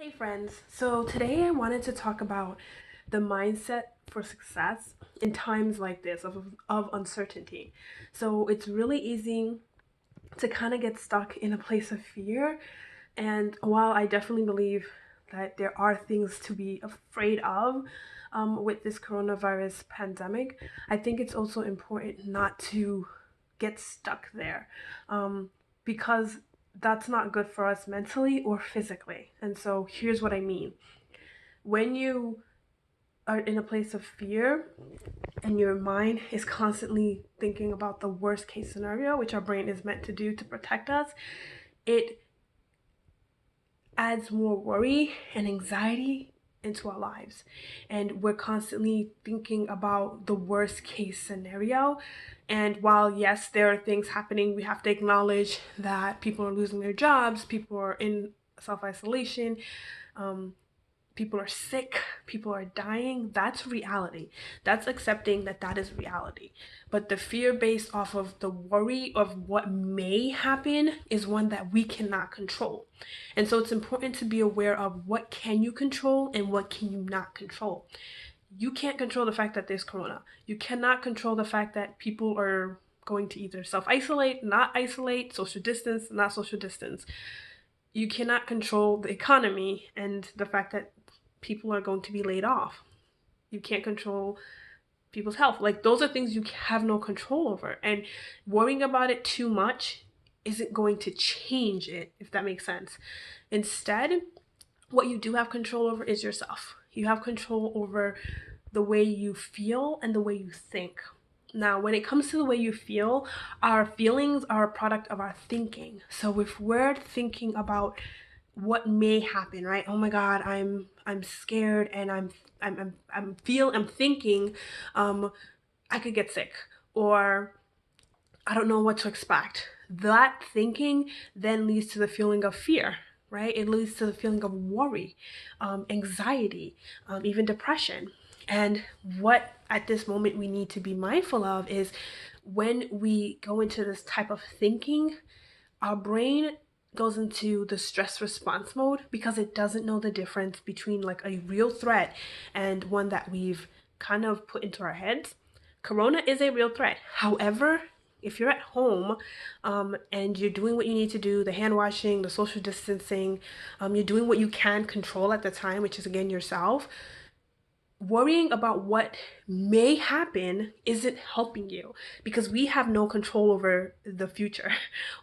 Hey friends, so today I wanted to talk about the mindset for success in times like this of uncertainty. So it's really easy to kind of get stuck in a place of fear. And while I definitely believe that there are things to be afraid of with this coronavirus pandemic, I think it's also important not to get stuck there because that's not good for us mentally or physically. And so here's what I mean. When you are in a place of fear and your mind is constantly thinking about the worst case scenario, which our brain is meant to do to protect us, it adds more worry and anxiety into our lives. And we're constantly thinking about the worst case scenario. And while, yes, there are things happening, we have to acknowledge that people are losing their jobs, people are in self isolation, um, people are sick, people are dying. That's reality. That's accepting that that is reality. But the fear based off of the worry of what may happen is one that we cannot control. And so it's important to be aware of what can you control and what can you not control. You can't control the fact that there's corona. You cannot control the fact that people are going to either self isolate, not isolate, social distance, not social distance. You cannot control the economy and the fact that people are going to be laid off. You can't control people's health. Like, those are things you have no control over. And worrying about it too much isn't going to change it, if that makes sense. Instead, what you do have control over is yourself. You have control over the way you feel and the way you think. Now, when it comes to the way you feel, our feelings are a product of our thinking. So if we're thinking about what may happen, right? Oh my God, I'm scared and I'm thinking I could get sick, or I don't know what to expect. That thinking then leads to the feeling of fear, right? It leads to the feeling of worry, anxiety, even depression. And what at this moment we need to be mindful of is when we go into this type of thinking, our brain goes into the stress response mode because it doesn't know the difference between like a real threat and one that we've kind of put into our heads. Corona is a real threat. However, if you're at home and you're doing what you need to do, the hand washing, the social distancing, you're doing what you can control at the time, which is again yourself, worrying about what may happen isn't helping you because we have no control over the future.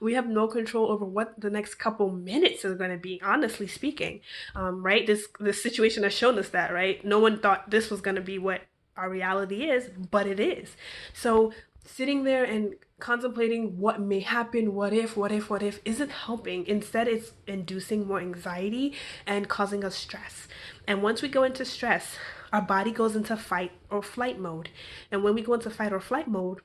We have no control over what the next couple minutes is going to be, honestly speaking. Right? This situation has shown us that, right? No one thought this was going to be what our reality is, but it is. So sitting there and contemplating what may happen, what if isn't helping. Instead, it's inducing more anxiety and causing us stress. And once we go into stress, our body goes into fight or flight mode. And when we go into fight or flight mode,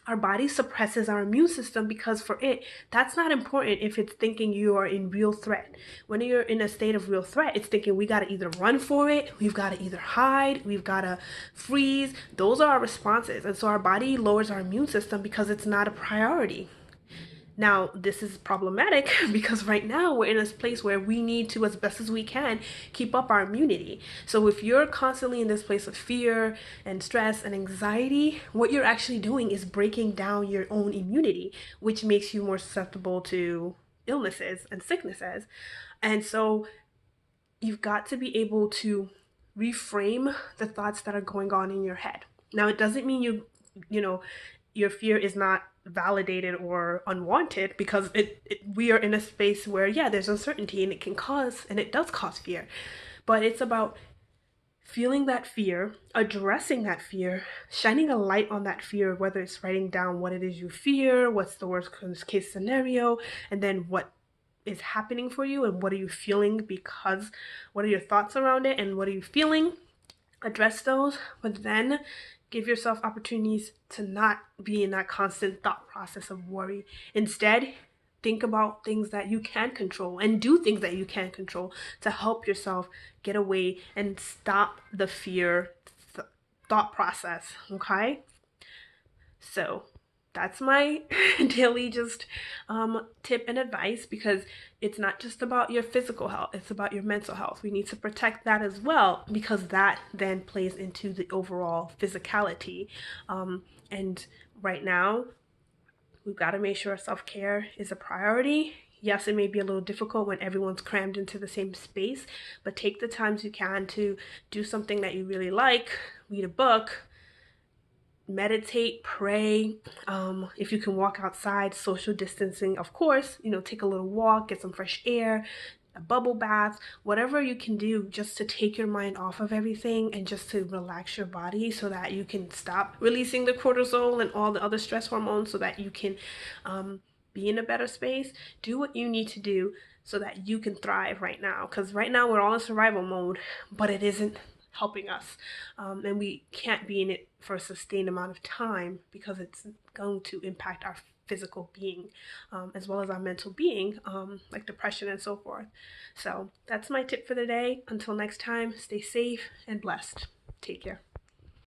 our body suppresses our immune system because for it, that's not important if it's thinking you are in real threat. When you're in a state of real threat, it's thinking we got to either run for it, we've got to either hide, we've got to freeze. Those are our responses. And so our body lowers our immune system because it's not a priority. Now, this is problematic because right now we're in a place where we need to, as best as we can, keep up our immunity. So if you're constantly in this place of fear and stress and anxiety, what you're actually doing is breaking down your own immunity, which makes you more susceptible to illnesses and sicknesses. And so you've got to be able to reframe the thoughts that are going on in your head. Now, it doesn't mean you know, your fear is not validated or unwanted because we are in a space where, yeah, there's uncertainty and it can cause, and it does cause fear. But it's about feeling that fear, addressing that fear, shining a light on that fear, whether it's writing down what it is you fear, what's the worst case scenario, and then what is happening for you and what are you feeling, because what are your thoughts around it and what are you feeling. Address those, but then give yourself opportunities to not be in that constant thought process of worry. Instead, think about things that you can control and do things that you can control to help yourself get away and stop the fear thought process. Okay, so that's my daily just tip and advice, because it's not just about your physical health, it's about your mental health. We need to protect that as well, because that then plays into the overall physicality. And right now, we've got to make sure self-care is a priority. Yes, it may be a little difficult when everyone's crammed into the same space, but take the times you can to do something that you really like, read a book, meditate, pray. If you can walk outside, social distancing, of course, take a little walk, get some fresh air, a bubble bath, whatever you can do just to take your mind off of everything and just to relax your body so that you can stop releasing the cortisol and all the other stress hormones, so that you can be in a better space. Do what you need to do so that you can thrive right now, because right now we're all in survival mode, but it isn't helping us, and we can't be in it for a sustained amount of time, because it's going to impact our physical being, as well as our mental being, like depression and so forth. So that's my tip for the day. Until next time, stay safe and blessed. Take care.